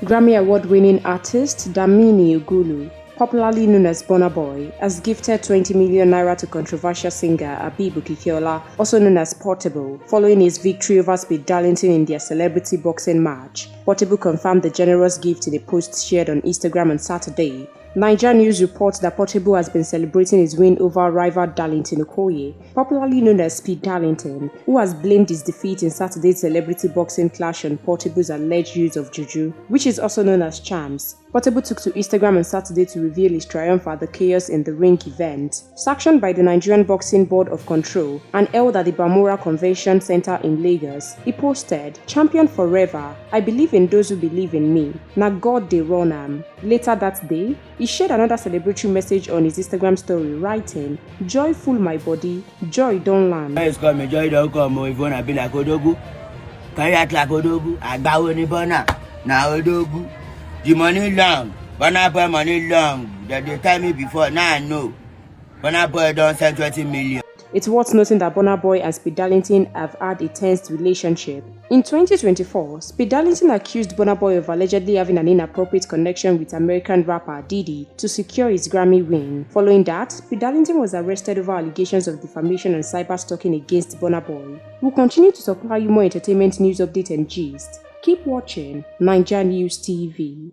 Grammy Award-winning artist Damini Ogulu, popularly known as Burna Boy, has gifted 20 million naira to controversial singer Abibu Kikiola, also known as Portable, following his victory over Speed Darlington in their celebrity boxing match. Portable confirmed the generous gift in a post shared on Instagram on Saturday. Naija News reports that Portable has been celebrating his win over rival Darlington Okoye, popularly known as Speed Darlington, who has blamed his defeat in Saturday's celebrity boxing clash on Portable's alleged use of juju, which is also known as charms. Portable took to Instagram on Saturday to reveal his triumph at the Chaos in the Ring event, sanctioned by the Nigerian Boxing Board of Control and held at the Bamora Convention Center in Lagos. He posted, "Champion forever, I believe in those who believe in me. Na God dey run am." Later that day, he shared another celebratory message on his Instagram story, writing, "Joy full my body, joy don't land." Joy don't come, if you wanna be like Odogu, can you act like Odogu? Agbawo ni Burna, na Odogu. The money long, Burna Boy money long. They tell me before, now I know. Burna Boy don't send 20 million. It's worth noting that Burna Boy and Speed Darlington have had a tense relationship. In 2024, Speed Darlington accused Burna Boy of allegedly having an inappropriate connection with American rapper Diddy to secure his Grammy win. Following that, Speed Darlington was arrested over allegations of defamation and cyber-stalking against Burna Boy. We'll continue to supply you more entertainment news updates and gist. Keep watching Naija News TV.